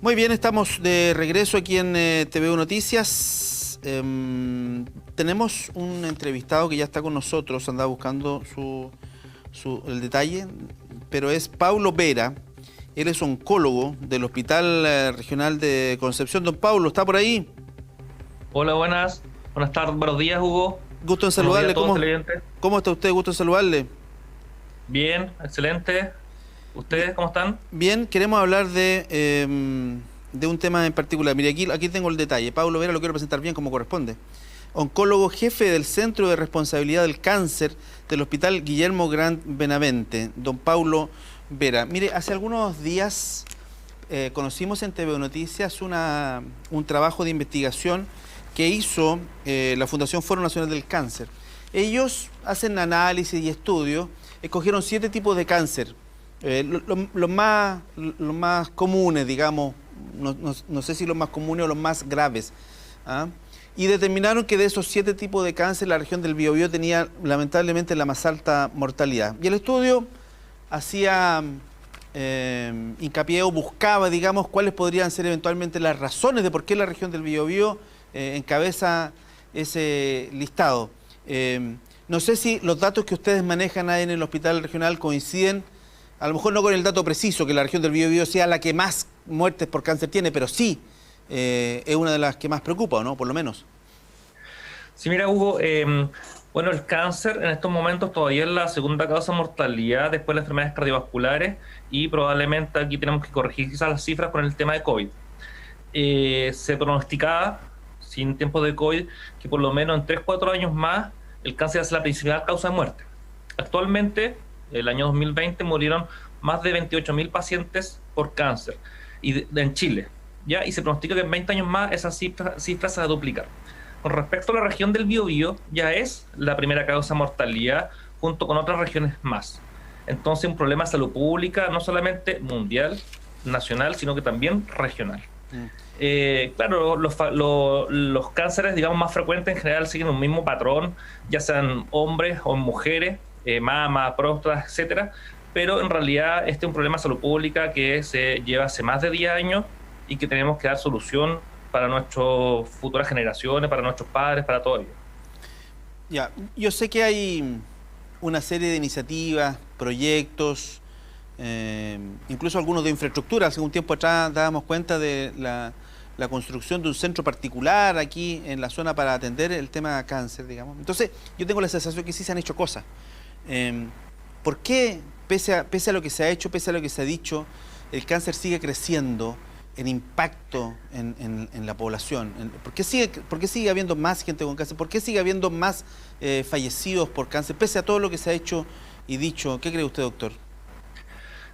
Muy bien, estamos de regreso aquí en TVU Noticias. Tenemos un entrevistado que ya está con nosotros, andaba buscando el detalle, pero es Paulo Vera. Él es oncólogo del Hospital Regional de Concepción. Don Paulo, ¿está por ahí? Hola, buenas. Buenas tardes, buenos días, Hugo. Gusto en Buenos días saludarle. a todos, televidentes. ¿Cómo está usted? Gusto en saludarle. Bien, excelente. ¿Ustedes cómo están? Bien, queremos hablar de un tema en particular. Mire, aquí tengo el detalle. Paulo Vera lo quiero presentar bien como corresponde. Oncólogo jefe del Centro de Responsabilidad del Cáncer del Hospital Guillermo Grant Benavente, don Paulo Vera. Mire, hace algunos días conocimos en TVU Noticias un trabajo de investigación que hizo la Fundación Foro Nacional del Cáncer. Ellos hacen análisis y estudios, escogieron 7 tipos de cáncer, los más comunes, digamos, no sé si los más comunes o los más graves, ¿ah? Y determinaron que de esos 7 tipos de cáncer, la región del Biobío tenía lamentablemente la más alta mortalidad. Y el estudio hacía hincapié o buscaba, digamos, cuáles podrían ser eventualmente las razones de por qué la región del Biobío encabeza ese listado. No sé si los datos que ustedes manejan ahí en el hospital regional coinciden, a lo mejor no con el dato preciso, que la región del Biobío sea la que más muertes por cáncer tiene, pero sí es una de las que más preocupa, ¿no? Por lo menos. Sí, mira, Hugo, bueno, el cáncer en estos momentos todavía es la segunda causa de mortalidad después de las enfermedades cardiovasculares y probablemente aquí tenemos que corregir quizás las cifras con el tema de COVID. Se pronosticaba, sin tiempo de COVID, que por lo menos en 3-4 años más el cáncer es la principal causa de muerte. Actualmente, el año 2020, murieron más de 28.000 pacientes por cáncer en Chile, ¿ya? Y se pronostica que en 20 años más esa cifra se va a duplicar. Con respecto a la región del Biobío, ya es la primera causa de mortalidad junto con otras regiones más. Entonces, un problema de salud pública no solamente mundial, nacional, sino que también regional. Claro, los cánceres, digamos, más frecuentes en general siguen un mismo patrón, ya sean hombres o mujeres, mama, próstata, etcétera, pero en realidad este es un problema de salud pública que se lleva hace más de 10 años y que tenemos que dar solución para nuestras futuras generaciones, para nuestros padres, para todo ello. Ya, yo sé que hay una serie de iniciativas, proyectos, incluso algunos de infraestructura. Hace un tiempo atrás dábamos cuenta de la construcción de un centro particular aquí en la zona para atender el tema de cáncer, digamos. Entonces, yo tengo la sensación que sí se han hecho cosas. ¿Por qué, pese a lo que se ha hecho, pese a lo que se ha dicho, el cáncer sigue creciendo en impacto en la población? ¿Por qué sigue habiendo más gente con cáncer? ¿Por qué sigue habiendo más fallecidos por cáncer, pese a todo lo que se ha hecho y dicho? ¿Qué cree usted, doctor?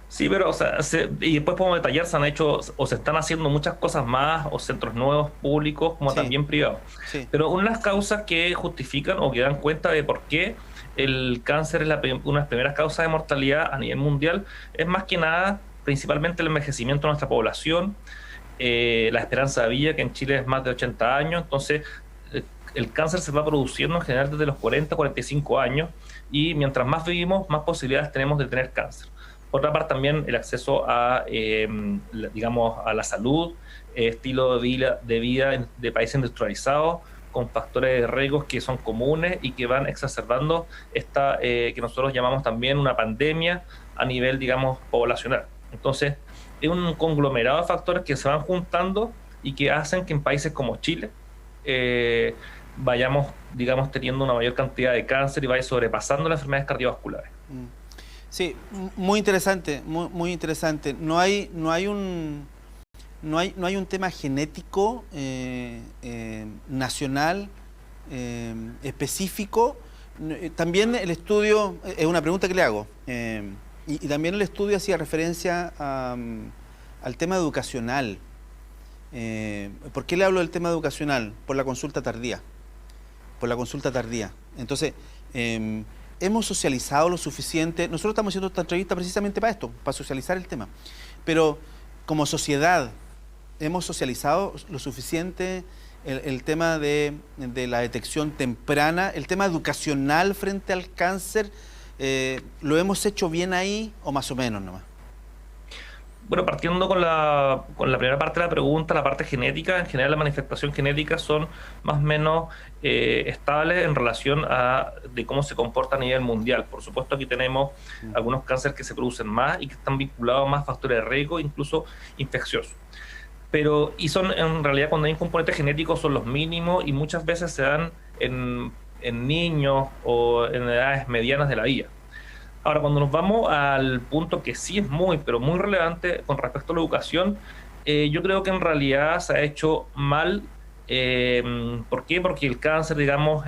Sí, pero o sea, y después podemos detallar, se han hecho o se están haciendo muchas cosas más, o centros nuevos públicos como Sí, también privados. sí. Pero una de las causas que justifican o que dan cuenta de por qué el cáncer es una de las primeras causas de mortalidad a nivel mundial es más que nada, principalmente el envejecimiento de nuestra población, la esperanza de vida, que en Chile es más de 80 años, entonces el cáncer se va produciendo en general desde los 40-45 años y mientras más vivimos, más posibilidades tenemos de tener cáncer. Por otra parte, también el acceso a, digamos, a la salud, estilo de vida de países industrializados, con factores de riesgos que son comunes y que van exacerbando esta, que nosotros llamamos también una pandemia a nivel, digamos, poblacional. Entonces, es un conglomerado de factores que se van juntando y que hacen que en países como Chile vayamos, digamos, teniendo una mayor cantidad de cáncer y vaya sobrepasando las enfermedades cardiovasculares. Sí, muy interesante, muy interesante. No hay un tema genético nacional específico. También el estudio, es una pregunta que le hago, y también el estudio hacía referencia al tema educacional. ¿Por qué le hablo del tema educacional? Por la consulta tardía. Por la consulta tardía. Entonces, hemos socializado lo suficiente. Nosotros estamos haciendo esta entrevista precisamente para esto, para socializar el tema. Pero como sociedad, ¿hemos socializado lo suficiente el tema de la detección temprana, el tema educacional frente al cáncer? ¿Lo hemos hecho bien ahí o más o menos nomás? Bueno, partiendo con la primera parte de la pregunta, la parte genética, en general la manifestación genética son más o menos estables en relación a de cómo se comporta a nivel mundial. Por supuesto, aquí tenemos algunos cánceres que se producen más y que están vinculados a más factores de riesgo, incluso infecciosos. Pero, y son en realidad cuando hay un componente genético son los mínimos y muchas veces se dan en niños o en edades medianas de la vida. Ahora, cuando nos vamos al punto que sí es muy, pero muy relevante con respecto a la educación, yo creo que en realidad se ha hecho mal. ¿Por qué? Porque el cáncer, digamos,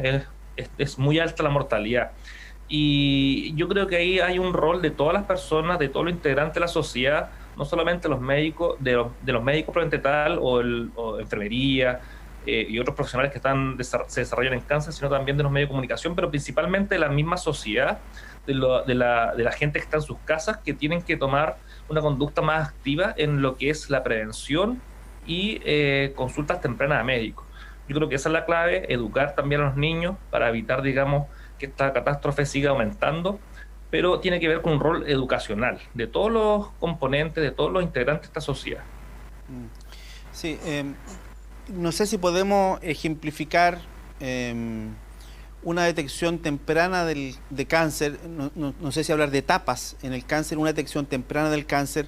es muy alta la mortalidad. Y yo creo que ahí hay un rol de todas las personas, de todos los integrantes de la sociedad, no solamente los médicos, de los médicos propiamente tal, o enfermería, y otros profesionales que se desarrollan en cáncer, sino también de los medios de comunicación, pero principalmente de la misma sociedad, de la gente que está en sus casas, que tienen que tomar una conducta más activa en lo que es la prevención y consultas tempranas a médicos. Yo creo que esa es la clave, educar también a los niños para evitar, digamos, que esta catástrofe siga aumentando, pero tiene que ver con un rol educacional de todos los componentes, de todos los integrantes de esta sociedad. Sí, no sé si podemos ejemplificar una detección temprana de cáncer, no sé si hablar de etapas en el cáncer, una detección temprana del cáncer,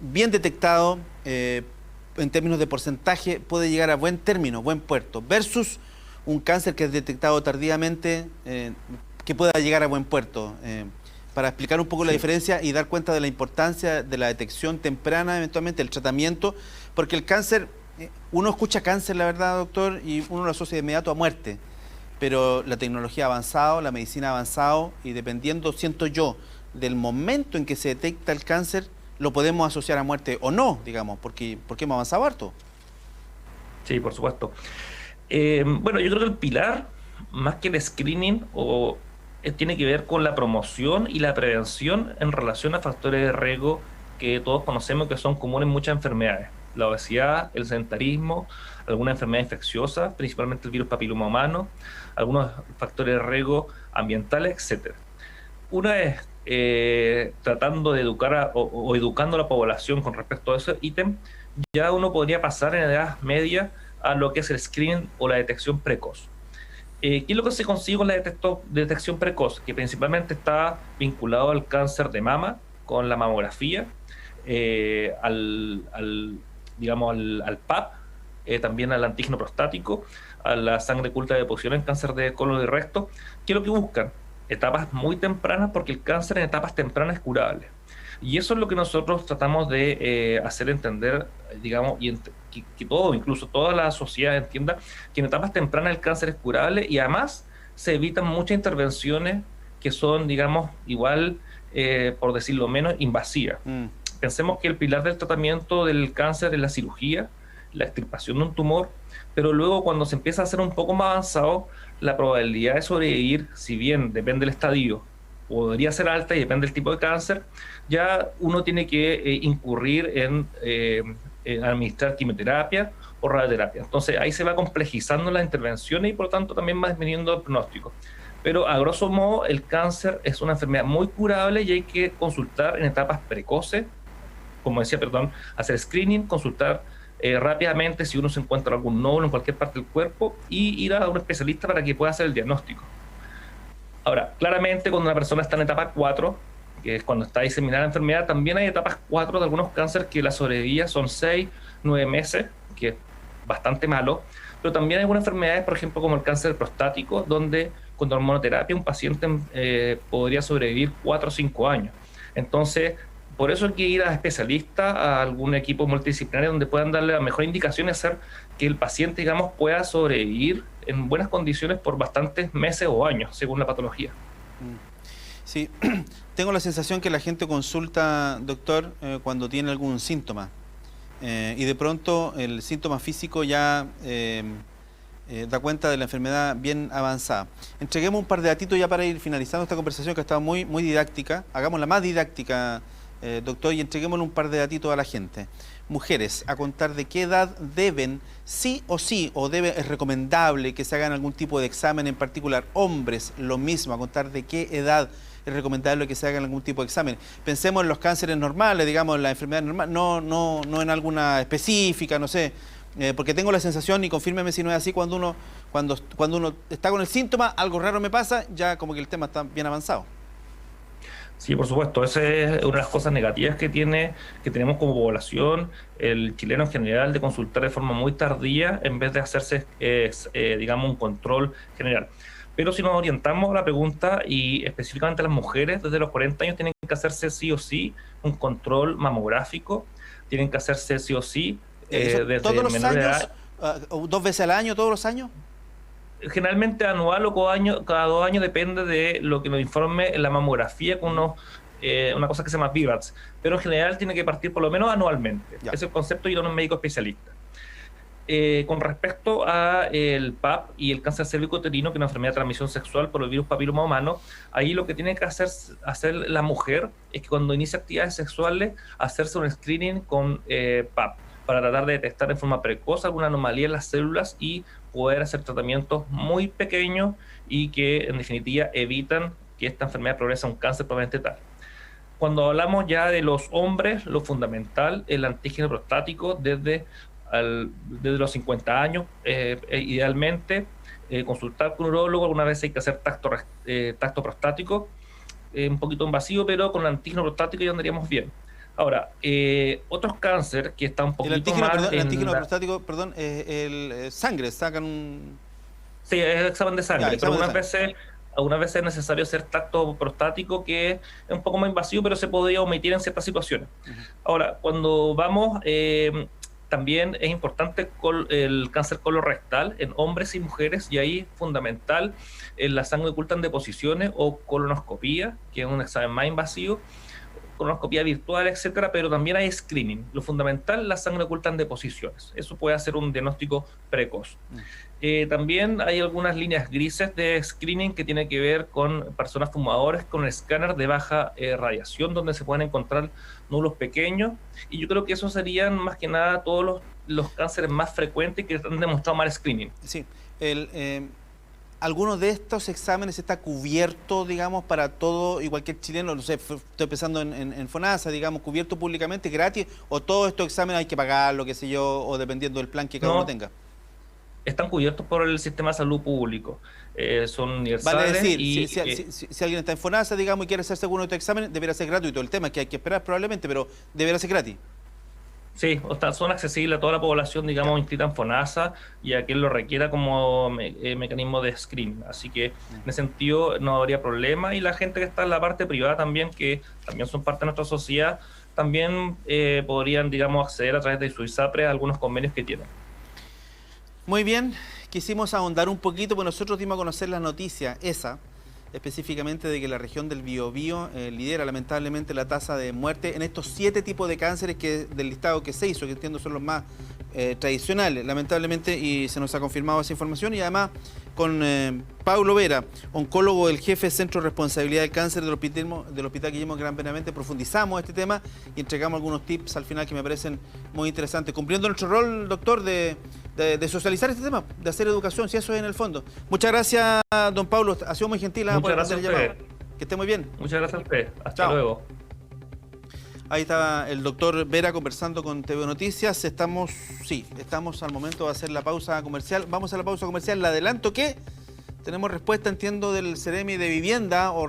bien detectado, en términos de porcentaje, puede llegar a buen término, buen puerto, versus un cáncer que es detectado tardíamente, que pueda llegar a buen puerto. Para explicar un poco la diferencia y dar cuenta de la importancia de la detección temprana, eventualmente el tratamiento, porque el cáncer, uno escucha cáncer, la verdad, doctor, y uno lo asocia de inmediato a muerte, pero la tecnología ha avanzado, la medicina ha avanzado, y dependiendo, siento yo, del momento en que se detecta el cáncer, lo podemos asociar a muerte o no, digamos, porque hemos avanzado harto. Sí, por supuesto. Bueno, yo creo que el pilar, más que el screening, tiene que ver con la promoción y la prevención en relación a factores de riesgo que todos conocemos que son comunes en muchas enfermedades. La obesidad, el sedentarismo, alguna enfermedad infecciosa, principalmente el virus papiloma humano, algunos factores de riesgo ambientales, etc. Una vez tratando de educar o educando a la población con respecto a ese ítem, ya uno podría pasar en edad media a lo que es el screening o la detección precoz. ¿Qué es lo que se consigue con la detección precoz? Que principalmente está vinculado al cáncer de mama, con la mamografía, digamos, al PAP, también al antígeno prostático, a la sangre culta de deposición en cáncer de colon y recto. ¿Qué es lo que buscan? Etapas muy tempranas, porque el cáncer en etapas tempranas es curable. Y eso es lo que nosotros tratamos de hacer entender, digamos, y que todo, incluso toda la sociedad entienda que en etapas tempranas el cáncer es curable y además se evitan muchas intervenciones que son, digamos, igual, por decirlo menos, invasivas. Pensemos que el pilar del tratamiento del cáncer es la cirugía, la extirpación de un tumor, pero luego cuando se empieza a hacer un poco más avanzado, la probabilidad de sobrevivir, si bien depende del estadio, podría ser alta y depende del tipo de cáncer, ya uno tiene que incurrir en administrar quimioterapia o radioterapia. Entonces ahí se va complejizando las intervenciones y por lo tanto también va disminuyendo el pronóstico. Pero a grosso modo el cáncer es una enfermedad muy curable y hay que consultar en etapas precoces, como decía, perdón, hacer screening, consultar rápidamente si uno se encuentra algún nódulo en cualquier parte del cuerpo y ir a un especialista para que pueda hacer el diagnóstico. Ahora, claramente cuando una persona está en etapa 4, que es cuando está diseminada la enfermedad, también hay etapas 4 de algunos cánceres que la sobrevida son 6, 9 meses, que es bastante malo, pero también hay algunas enfermedades, por ejemplo, como el cáncer prostático, donde con hormonoterapia un paciente podría sobrevivir 4 o 5 años. Entonces, por eso hay que ir a especialistas, a algún equipo multidisciplinario donde puedan darle la mejor indicación y hacer que el paciente, digamos, pueda sobrevivir en buenas condiciones por bastantes meses o años, según la patología. Sí, tengo la sensación que la gente consulta, doctor, cuando tiene algún síntoma. Y de pronto el síntoma físico ya da cuenta de la enfermedad bien avanzada. Entreguemos un par de datitos ya para ir finalizando esta conversación que ha estado muy didáctica. Hagámosla más didáctica, doctor, y entreguémosle un par de datitos a la gente. Mujeres, a contar de qué edad deben, sí, o es recomendable que se hagan algún tipo de examen en particular. Hombres, lo mismo, a contar de qué edad es recomendable que se hagan algún tipo de examen. Pensemos en los cánceres normales, digamos, en la enfermedad normal, no en alguna específica, no sé, porque tengo la sensación, y confírmeme si no es así, cuando uno está con el síntoma, algo raro me pasa, ya como que el tema está bien avanzado. Sí, por supuesto, esa es una de las cosas negativas que tenemos como población, el chileno en general, de consultar de forma muy tardía en vez de hacerse, digamos, un control general. Pero si nos orientamos a la pregunta, y específicamente las mujeres desde los 40 años tienen que hacerse sí o sí un control mamográfico, tienen que hacerse sí o sí desde ¿todos los menor años? edad. 2 veces al año, todos los años? Generalmente anual o cada 2 años, depende de lo que nos informe la mamografía con una cosa que se llama VIRATS, pero en general tiene que partir por lo menos anualmente. Ya. Ese es el concepto de ir a un médico especialista. Con respecto a el PAP y el cáncer cérvico-uterino, que es una enfermedad de transmisión sexual por el virus papiloma humano, ahí lo que tiene que hacer la mujer es que cuando inicia actividades sexuales, hacerse un screening con PAP, para tratar de detectar en forma precoz alguna anomalía en las células y poder hacer tratamientos muy pequeños y que en definitiva evitan que esta enfermedad progrese a un cáncer probablemente tal. Cuando hablamos ya de los hombres, lo fundamental es el antígeno prostático desde los 50 años, idealmente consultar con un urólogo. Alguna vez hay que hacer tacto prostático, un poquito invasivo, pero con el antígeno prostático ya andaríamos bien. Ahora, otros cáncer que está un poquito el antígeno prostático, perdón, el sangre, sacan un... Sí, es el examen de sangre, Ya, pero algunas veces es necesario hacer tacto prostático, que es un poco más invasivo, pero se podría omitir en ciertas situaciones. Ahora, cuando vamos, también es importante el cáncer colorectal en hombres y mujeres, y ahí fundamental la sangre oculta en deposiciones o colonoscopía, que es un examen más invasivo, colonoscopía virtual, etcétera, pero también hay screening. Lo fundamental, la sangre oculta en deposiciones. Eso puede hacer un diagnóstico precoz. También hay algunas líneas grises de screening que tiene que ver con personas fumadores con escáner de baja radiación, donde se pueden encontrar nódulos pequeños, y yo creo que esos serían más que nada todos los cánceres más frecuentes que han demostrado mal screening. Sí, ¿alguno de estos exámenes está cubierto, digamos, para todo y cualquier chileno? No sé, estoy pensando en FONASA, digamos, cubierto públicamente, gratis, o todos estos exámenes hay que pagarlo, qué sé yo, o dependiendo del plan que cada uno tenga. Están cubiertos por el sistema de salud público, son universales. Vale decir, si alguien está en FONASA, digamos, y quiere hacerse alguno de estos exámenes, debería ser gratuito. El tema es que hay que esperar probablemente, pero debería ser gratis. Sí, son accesibles a toda la población, digamos, inscrita en FONASA, y a quien lo requiera como mecanismo de screening. Así que en ese sentido no habría problema, y la gente que está en la parte privada también, que también son parte de nuestra sociedad, también podrían, digamos, acceder a través de su ISAPRE a algunos convenios que tienen. Muy bien, quisimos ahondar un poquito, porque nosotros dimos a conocer la noticia esa, específicamente de que la región del Biobío lidera lamentablemente la tasa de muerte en estos 7 tipos de cánceres del listado que se hizo, que entiendo son los más tradicionales, lamentablemente, y se nos ha confirmado esa información. Y además con Paulo Vera, oncólogo, el jefe de Centro de Responsabilidad del Cáncer del Hospital Guillermo Gran Benavente, profundizamos este tema y entregamos algunos tips al final que me parecen muy interesantes, cumpliendo nuestro rol, doctor, de socializar este tema, de hacer educación, si eso es en el fondo. Muchas gracias, don Paulo, ha sido muy gentil por atender el llamado. Que esté muy bien. Muchas gracias a usted. Hasta Chao. luego. Ahí está el doctor Vera conversando con TV Noticias. Estamos al momento de hacer la pausa comercial. Vamos a la pausa comercial. Le adelanto que tenemos respuesta, entiendo, del Ceremi de Vivienda o